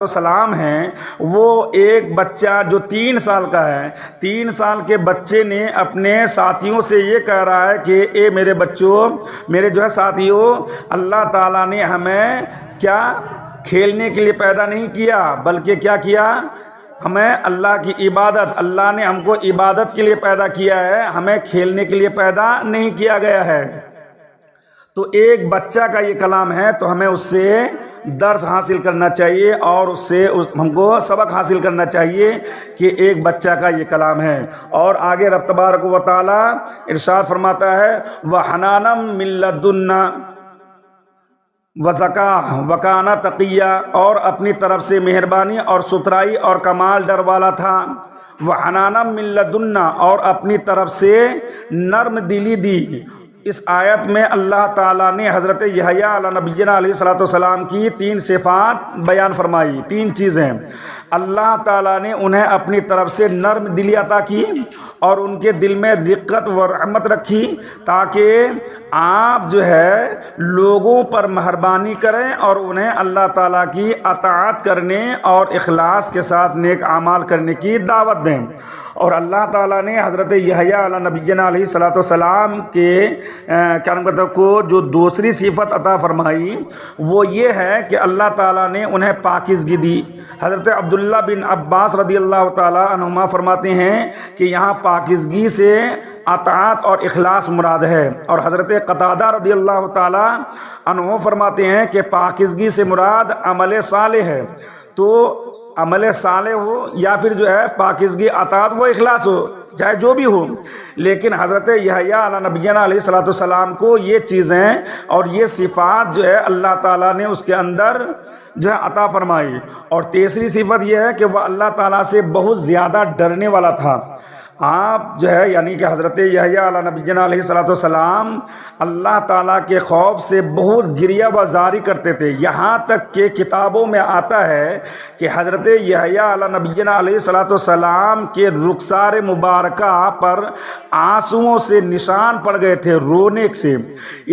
سلام ہیں، وہ ایک بچہ جو 3 سال کا ہے، 3 سال کے بچے نے اپنے ساتھیوں سے یہ کہہ رہا ہے کہ اے میرے بچوں، میرے جو ہے ساتھیوں، اللہ تعالیٰ نے ہمیں کیا کھیلنے کے لیے پیدا نہیں کیا، بلکہ کیا کیا، ہمیں اللہ کی عبادت، اللہ نے ہم کو عبادت کے لیے پیدا کیا ہے، ہمیں کھیلنے کے لیے پیدا نہیں کیا گیا ہے۔ تو ایک بچہ کا یہ کلام ہے، تو ہمیں اس سے درس حاصل کرنا چاہیے اور اس سے ہم کو سبق حاصل کرنا چاہیے کہ ایک بچہ کا یہ کلام ہے۔ اور آگے رب تبارک و تعالی ارشاد فرماتا ہے وَحَنَانًا مِن لَّدُنَّا وَزَكَاةً وَكَانَ تَقِيًّا، اور اپنی طرف سے مہربانی اور ستھرائی اور کمال ڈر والا تھا۔ وَحَنَانًا مِن لَّدُنَّا، اور اپنی طرف سے نرم دلی دی۔ اس آیت میں اللہ تعالیٰ نے حضرت یحییٰ علیہ نبینا علیہ الصلوۃ والسلام کی 3 صفات بیان فرمائی، 3 چیزیں۔ اللہ تعالیٰ نے انہیں اپنی طرف سے نرم دلی عطا کی اور ان کے دل میں رقت و رحمت رکھی، تاکہ آپ جو ہے لوگوں پر مہربانی کریں اور انہیں اللہ تعالیٰ کی اطاعت کرنے اور اخلاص کے ساتھ نیک اعمال کرنے کی دعوت دیں۔ اور اللہ تعالیٰ نے حضرت یحییٰ علیہ نبینا علیہ الصلوۃ والسلام کے کو جو دوسری صفت عطا فرمائی وہ یہ ہے کہ اللہ تعالیٰ نے انہیں پاکیزگی دی۔ حضرت عبداللہ بن عباس رضی اللہ تعالیٰ عنہما فرماتے ہیں کہ یہاں پاکیزگی سے اطاعت اور اخلاص مراد ہے، اور حضرت قتادہ رضی اللہ تعالیٰ عنہ فرماتے ہیں کہ پاکیزگی سے مراد عمل صالح ہے۔ تو عمل صالح ہو یا پھر جو ہے پاکیزگی، اطاعت و اخلاص ہو، چاہے جو بھی ہو، لیکن حضرت یحییٰ علیہ نبینا علیہ الصلوۃ والسلام کو یہ چیزیں اور یہ صفات جو ہے اللہ تعالیٰ نے اس کے اندر جو ہے عطا فرمائی۔ اور تیسری صفت یہ ہے کہ وہ اللہ تعالیٰ سے بہت زیادہ ڈرنے والا تھا۔ آپ جو ہے یعنی کہ حضرت یحییٰ علیہ نبینا علیہ الصلوۃ والسلام اللہ تعالیٰ کے خوف سے بہت گریہ و زاری کرتے تھے، یہاں تک کہ کتابوں میں آتا ہے کہ حضرت یحییٰ علیہ نبینا علیہ الصلوۃ والسلام کے رخسار مبارکہ پر آنسوؤں سے نشان پڑ گئے تھے، رونے سے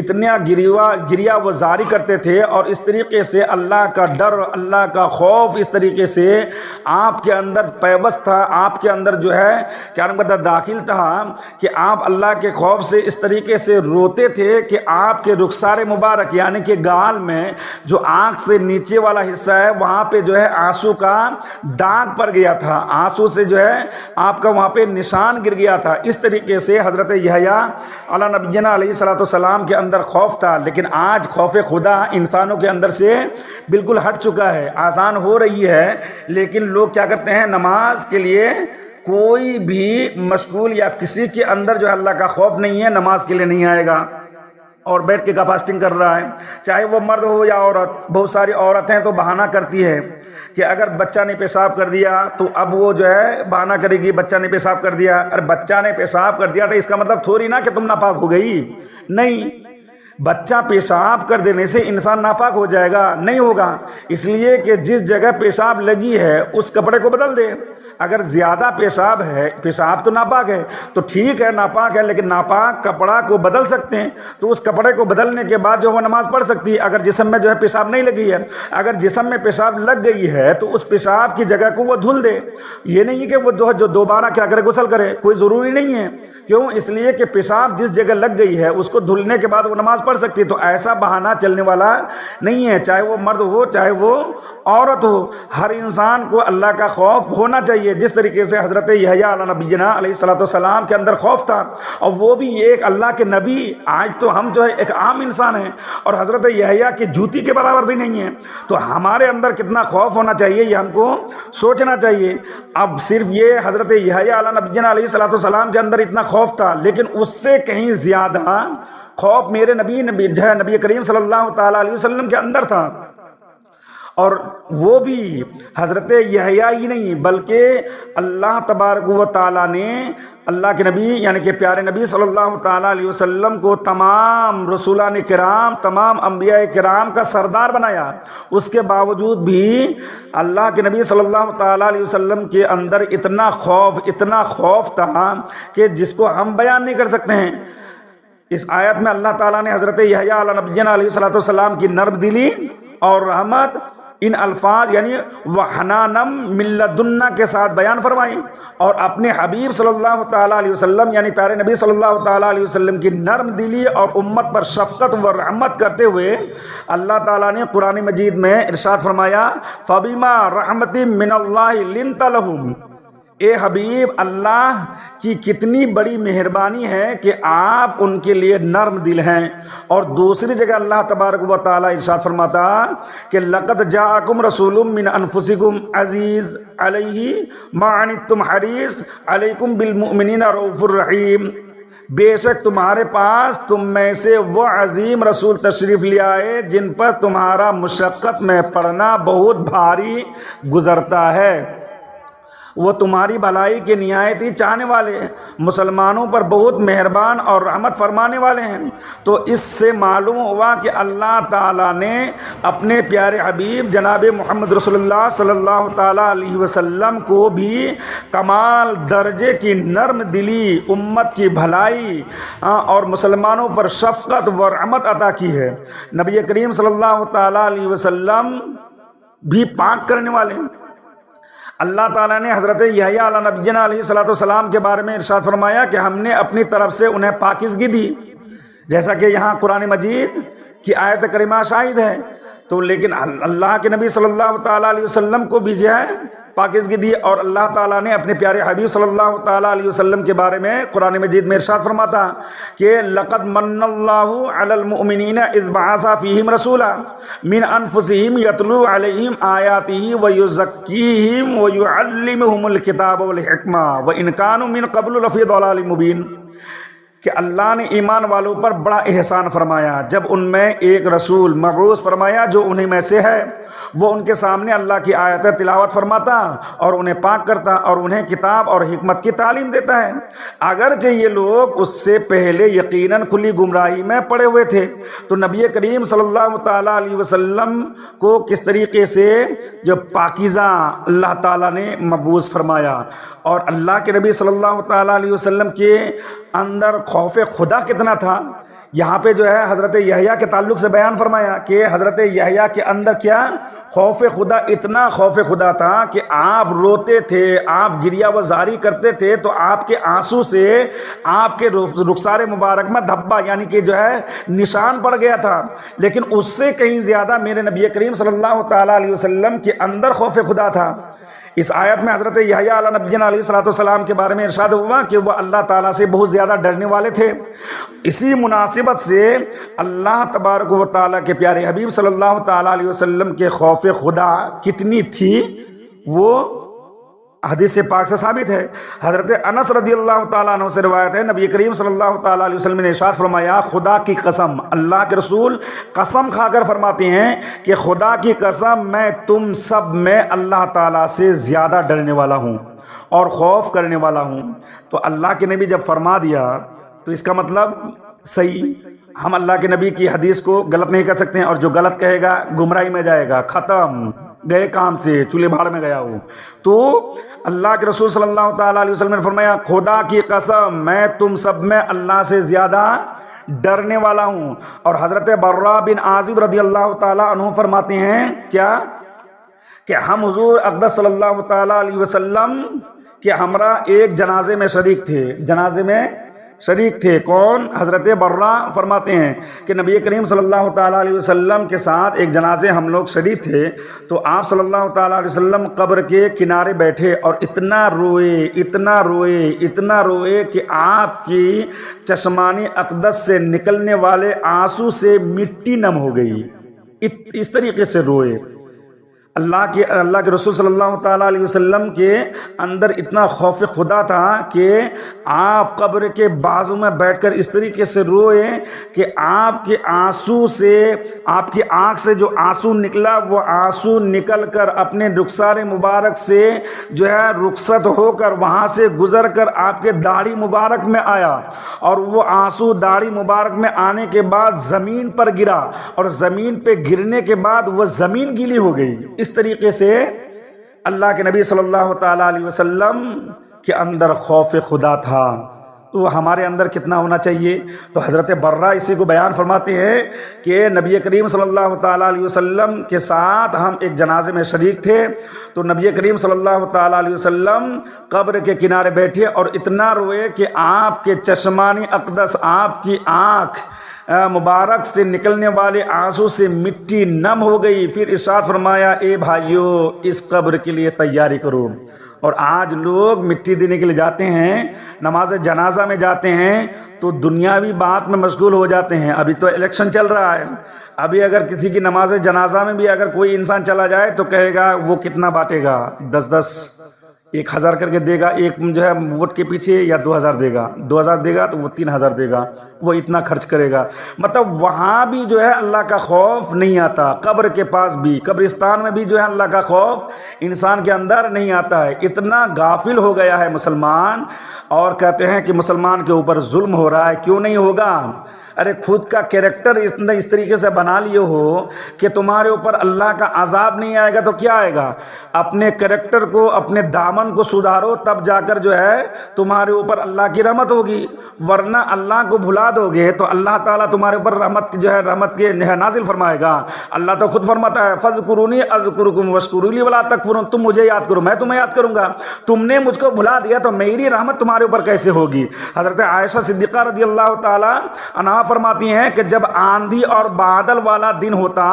اتنا گریہ و زاری کرتے تھے، اور اس طریقے سے اللہ کا ڈر، اللہ کا خوف اس طریقے سے آپ کے اندر پیوست تھا، آپ کے اندر جو ہے کیا داخل تھا کہ آپ اللہ کے خوف سے اس طریقے سے روتے تھے کہ آپ کے رخسار مبارک یعنی کہ گال میں جو آنکھ سے نیچے والا حصہ ہے وہاں پہ جو ہے آنسو کا داغ پڑ گیا تھا، آنسو سے جو ہے آپ کا وہاں پہ نشان گر گیا تھا۔ اس طریقے سے حضرت یحییٰ علیہ نبینا علیہ الصلوۃ والسلام کے اندر خوف تھا، لیکن آج خوف خدا انسانوں کے اندر سے بالکل ہٹ چکا ہے، آسان ہو رہی ہے، لیکن لوگ کیا کرتے ہیں، نماز کے لیے کوئی بھی مشغول یا کسی کے اندر جو ہے اللہ کا خوف نہیں ہے، نماز کے لیے نہیں آئے گا اور بیٹھ کے فاسٹنگ کر رہا ہے، چاہے وہ مرد ہو یا عورت۔ بہت ساری عورتیں تو بہانہ کرتی ہے کہ اگر بچہ نے پیشاب کر دیا تو اب وہ جو ہے بہانہ کرے گی بچہ نے پیشاب کر دیا۔ ارے بچہ نے پیشاب کر دیا تو اس کا مطلب تھوڑی نا کہ تم ناپاک ہو گئی، نہیں، بچہ پیشاب کر دینے سے انسان ناپاک ہو جائے گا؟ نہیں ہوگا، اس لیے کہ جس جگہ پیشاب لگی ہے اس کپڑے کو بدل دے۔ اگر زیادہ پیشاب ہے، پیشاب تو ناپاک ہے تو ٹھیک ہے، ناپاک ہے، لیکن ناپاک کپڑا کو بدل سکتے ہیں، تو اس کپڑے کو بدلنے کے بعد جو وہ نماز پڑھ سکتی ہے۔ اگر جسم میں جو ہے پیشاب نہیں لگی ہے، اگر جسم میں پیشاب لگ گئی ہے تو اس پیشاب کی جگہ کو وہ دھل دے، یہ نہیں کہ وہ جو دوبارہ کیا کرے، غسل کرے، کوئی ضروری نہیں ہے۔ کیوں؟ اس لیے کہ پیشاب جس جگہ لگ گئی ہے اس کو دھلنے کے بعد وہ نماز پڑھ سکتی ہے۔ تو ایسا بہانہ چلنے والا نہیں ہے، چاہے وہ مرد ہو چاہے وہ عورت ہو، ہر انسان کو اللہ کا خوف ہونا چاہیے، جس طریقے سے حضرت یحییٰ علیہ نبینا علیہ الصلوۃ والسلام کے اندر خوف تھا، اور وہ بھی ایک اللہ کے نبی۔ آج تو ہم جو ہے ایک عام انسان ہیں اور حضرت یحییٰ کی جوتی کے برابر بھی نہیں ہیں، تو ہمارے اندر کتنا خوف ہونا چاہیے یہ ہم کو سوچنا چاہیے۔ اب صرف یہ حضرت یحییٰ علیہ نبینا علیہ الصلوۃ والسلام کے اندر اتنا خوف تھا، لیکن اس سے کہیں زیادہ خوف میرے نبی کریم صلی اللہ تعالیٰ علیہ وسلم کے اندر تھا۔ اور وہ بھی حضرت یحییٰ ہی نہیں بلکہ اللہ تبارک و تعالیٰ نے اللہ کے نبی یعنی کہ پیارے نبی صلی اللہ تعالیٰ علیہ وسلم کو تمام رسولان کرام، تمام انبیاء کرام کا سردار بنایا۔ اس کے باوجود بھی اللہ کے نبی صلی اللہ تعالیٰ علیہ وسلم کے اندر اتنا خوف تھا کہ جس کو ہم بیان نہیں کر سکتے ہیں۔ اس آیت میں اللہ تعالیٰ نے حضرت یحییٰ علیہ نبینا علیہ الصلوۃ والسلام کی نرم دلی اور رحمت، ان الفاظ یعنی وحنانم من لدنا کے ساتھ بیان فرمائی، اور اپنے حبیب صلی اللہ تعالیٰ علیہ وسلم یعنی پیارے نبی صلی اللہ تعالیٰ علیہ وسلم کی نرم دلی اور امت پر شفقت و رحمت کرتے ہوئے اللہ تعالیٰ نے قرآن مجید میں ارشاد فرمایا فَبِمَا رَحْمَةٍ مِّنَ اللَّهِ لِنْتَ لَهُمْ، اے حبیب اللہ کی کتنی بڑی مہربانی ہے کہ آپ ان کے لیے نرم دل ہیں۔ اور دوسری جگہ اللہ تبارک و تعالیٰ ارشاد فرماتا کہ لقد جاءکم رسول من انفسکم عزیز علیہ ما عنتم حریص علیکم بالمؤمنین رؤوف الرحیم، بے شک تمہارے پاس تم میں سے وہ عظیم رسول تشریف لے آئے جن پر تمہارا مشقت میں پڑنا بہت بھاری گزرتا ہے، وہ تمہاری بھلائی کے نہایت ہی چاہنے والے، مسلمانوں پر بہت مہربان اور رحمت فرمانے والے ہیں۔ تو اس سے معلوم ہوا کہ اللہ تعالیٰ نے اپنے پیارے حبیب جناب محمد رسول اللہ صلی اللہ تعالیٰ علیہ وسلم کو بھی کمال درجے کی نرم دلی، امت کی بھلائی اور مسلمانوں پر شفقت و رحمت عطا کی ہے۔ نبی کریم صلی اللہ تعالیٰ علیہ وسلم بھی پاک کرنے والے ہیں۔ اللہ تعالیٰ نے حضرت یحییٰ علیہ نبینا علیہ الصلوۃ والسلام کے بارے میں ارشاد فرمایا کہ ہم نے اپنی طرف سے انہیں پاکیزگی دی، جیسا کہ یہاں قرآن مجید کی آیت کریمہ شاہد ہے۔ تو لیکن اللہ کے نبی صلی اللہ تعالیٰ علیہ وسلم کو بھی جو ہے پاکیزگی دی، اور اللہ تعالیٰ نے اپنے پیارے حبیب صلی اللہ تعالیٰ علیہ وسلم کے بارے میں قرآن مجید میں ارشاد فرماتا کہ لقد من اللہ علی المؤمنین اذ بعث فیہم رسولا من انفسہم یتلو علیہم آیاتہ ویزکیہم ویعلمہم الکتاب والحکمہ وان کانوا من قبل لفی ضلال مبین، کہ اللہ نے ایمان والوں پر بڑا احسان فرمایا جب ان میں ایک رسول مبعوث فرمایا جو انہی میں سے ہے، وہ ان کے سامنے اللہ کی آیتیں تلاوت فرماتا اور انہیں پاک کرتا اور انہیں کتاب اور حکمت کی تعلیم دیتا ہے، اگرچہ یہ لوگ اس سے پہلے یقیناً کھلی گمراہی میں پڑے ہوئے تھے۔ تو نبی کریم صلی اللہ تعالیٰ علیہ وسلم کو کس طریقے سے جو پاکیزہ اللہ تعالیٰ نے مبعوث فرمایا، اور اللہ کے نبی صلی اللہ تعالیٰ علیہ وسلم کے اندر خوف خدا کتنا تھا، یہاں پہ جو ہے حضرت یحییٰ کے تعلق سے بیان فرمایا کہ حضرت یحییٰ کے اندر کیا خوف خدا، اتنا خوف خدا تھا کہ آپ روتے تھے، آپ گریہ وزاری کرتے تھے تو آپ کے آنسو سے آپ کے رخسار مبارک میں دھبا یعنی کہ جو ہے نشان پڑ گیا تھا، لیکن اس سے کہیں زیادہ میرے نبی کریم صلی اللہ تعالیٰ علیہ وسلم کے اندر خوف خدا تھا۔ اس آیت میں حضرت یحییٰ علیہ نبینا علیہ الصلوۃ والسلام کے بارے میں ارشاد ہوا کہ وہ اللہ تعالیٰ سے بہت زیادہ ڈرنے والے تھے۔ اسی مناسبت سے اللہ تبارک و تعالیٰ کے پیارے حبیب صلی اللہ تعالیٰ علیہ وسلم کے خوف خدا کتنی تھی وہ حدیث پاک سے ثابت ہے۔ حضرت انس رضی اللہ تعالیٰ عنہ سے روایت ہے، نبی کریم صلی اللہ تعالیٰ علیہ وسلم نے ارشاد فرمایا خدا کی قسم، اللہ کے رسول قسم کھا کر فرماتے ہیں کہ خدا کی قسم میں تم سب میں اللہ تعالیٰ سے زیادہ ڈرنے والا ہوں اور خوف کرنے والا ہوں۔ تو اللہ کے نبی جب فرما دیا تو اس کا مطلب صحیح، ہم اللہ کے نبی کی حدیث کو غلط نہیں کر سکتے ہیں، اور جو غلط کہے گا گمراہی میں جائے گا، ختم، گئے کام سے، چولہے بھاڑ میں گیا ہو۔ تو اللہ کے رسول صلی اللہ تعالیٰ علیہ وسلم نے فرمایا خدا کی قسم میں تم سب میں اللہ سے زیادہ ڈرنے والا ہوں۔ اور حضرت براء بن عازب رضی اللہ تعالیٰ عنہ فرماتے ہیں کیا کہ ہم حضور اقدس صلی اللہ تعالیٰ علیہ وسلم کے ہمراہ ایک جنازے میں شریک تھے، جنازے میں شریک تھے۔ کون؟ حضرت براء فرماتے ہیں کہ نبی کریم صلی اللہ تعالیٰ علیہ وسلم کے ساتھ ایک جنازے ہم لوگ شریک تھے، تو آپ صلی اللہ تعالیٰ علیہ وسلم قبر کے کنارے بیٹھے اور اتنا روئے کہ آپ کی چشمان اقدس سے نکلنے والے آنسو سے مٹی نم ہو گئی، اس طریقے سے روئے۔ اللہ کے رسول صلی اللہ تعالیٰ علیہ وسلم کے اندر اتنا خوف خدا تھا کہ آپ قبر کے بازو میں بیٹھ کر اس طریقے سے روئے کہ آپ کے آنسو سے، آپ کی آنکھ سے جو آنسو نکلا وہ آنسو نکل کر اپنے رخسار مبارک سے جو ہے رخصت ہو کر وہاں سے گزر کر آپ کے داڑھی مبارک میں آیا، اور وہ آنسو داڑھی مبارک میں آنے کے بعد زمین پر گرا، اور زمین پہ گرنے کے بعد وہ زمین گیلی ہو گئی۔ اس طریقے سے اللہ کے نبی صلی اللہ تعالیٰ علیہ وسلم کے اندر خوف خدا تھا، تو ہمارے اندر کتنا ہونا چاہیے. تو حضرت برہ اسی کو بیان فرماتے ہیں کہ نبی کریم صلی اللہ تعالیٰ علیہ وسلم کے ساتھ ہم ایک جنازے میں شریک تھے. تو نبی کریم صلی اللہ تعالیٰ علیہ وسلم قبر کے کنارے بیٹھے اور اتنا روئے کہ آپ کے چشمانی اقدس، آپ کی آنکھ مبارک سے نکلنے والے آنسو سے مٹی نم ہو گئی. پھر ارشاد فرمایا اے بھائیو اس قبر کے لیے تیاری کرو. اور آج لوگ مٹی دینے کے لیے جاتے ہیں، نماز جنازہ میں جاتے ہیں تو دنیاوی بات میں مشغول ہو جاتے ہیں. ابھی تو الیکشن چل رہا ہے، ابھی اگر کسی کی نماز جنازہ میں بھی اگر کوئی انسان چلا جائے تو کہے گا وہ کتنا بانٹے گا، 10 1000 کر کے دے گا، ایک جو ہے ووٹ کے پیچھے، یا 2000 دے گا، 2000 دے گا تو وہ 3000 دے گا، وہ اتنا خرچ کرے گا. مطلب وہاں بھی جو ہے اللہ کا خوف نہیں آتا. قبر کے پاس بھی، قبرستان میں بھی جو ہے اللہ کا خوف انسان کے اندر نہیں آتا ہے. اتنا غافل ہو گیا ہے مسلمان. اور کہتے ہیں کہ مسلمان کے اوپر ظلم ہو رہا ہے. کیوں نہیں ہوگا؟ ارے خود کا کیریکٹر اس طریقے سے بنا لیے ہو کہ تمہارے اوپر اللہ کا عذاب نہیں آئے گا تو کیا آئے گا؟ اپنے کیریکٹر کو، اپنے دامن کو سدھارو، تب جا کر جو ہے تمہارے اوپر اللہ کی رحمت ہوگی. ورنہ اللہ کو بھلا دو گے تو اللہ تعالیٰ تمہارے اوپر رحمت کے نازل فرمائے گا. اللہ تو خود فرماتا ہے فاذکرونی اذکرکم واشکروا لی ولا تکفرون. تم مجھے یاد کرو، میں تمہیں یاد کروں گا. تم نے مجھ کو بھلا دیا تو میری رحمت تمہارے اوپر کیسے ہوگی؟ حضرت عائشہ صدیقہ رضی اللہ تعالیٰ عنہا فرماتی ہیں کہ جب آندھی اور بادل والا دن ہوتا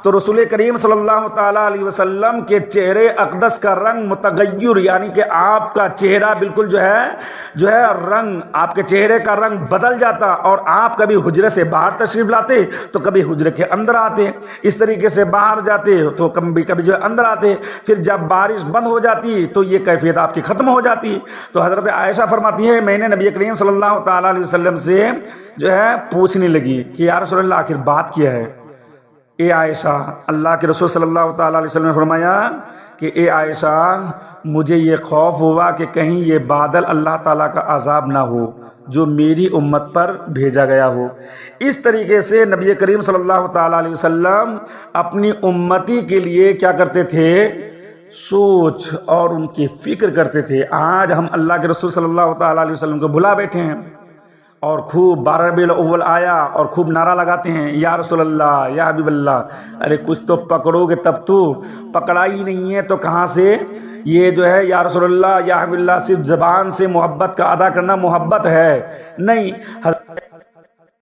تو رسول کریم صلی اللہ تعالیٰ علیہ وسلم کے چہرے اقدس کا رنگ متغیر، یعنی کہ آپ کا چہرہ بالکل جو ہے رنگ، آپ کے چہرے کا رنگ بدل جاتا. اور آپ کبھی حجرے سے باہر تشریف لاتے تو کبھی حجرے کے اندر آتے، اس طریقے سے باہر جاتے تو کبھی جو ہے اندر آتے. پھر جب بارش بند ہو جاتی تو یہ کیفیت آپ کی ختم ہو جاتی. تو حضرت عائشہ فرماتی ہے میں نے نبی کریم صلی اللہ تعالیٰ علیہ وسلم سے جو ہے پوچھنے لگی کہ یا رسول اللہ آخر بات کیا ہے؟ اے عائشہ، اللہ کے رسول صلی اللہ تعالیٰ علیہ وسلم نے فرمایا کہ اے عائشہ مجھے یہ خوف ہوا کہ کہیں یہ بادل اللہ تعالیٰ کا عذاب نہ ہو جو میری امت پر بھیجا گیا ہو. اس طریقے سے نبی کریم صلی اللہ تعالیٰ علیہ وسلم اپنی امتی کے لیے کیا کرتے تھے؟ سوچ اور ان کی فکر کرتے تھے. آج ہم اللہ کے رسول صلی اللہ تعالیٰ علیہ وسلم کو بھلا بیٹھے ہیں اور خوب 12 ربیع الاول آیا اور خوب نعرہ لگاتے ہیں یا رسول اللہ، یا حبیب اللہ. ارے کچھ تو پکڑو گے تب تو، پکڑا ہی نہیں ہے تو کہاں سے یہ جو ہے یا رسول اللہ یا حبیب اللہ صرف زبان سے محبت کا ادا کرنا محبت ہے؟ نہیں.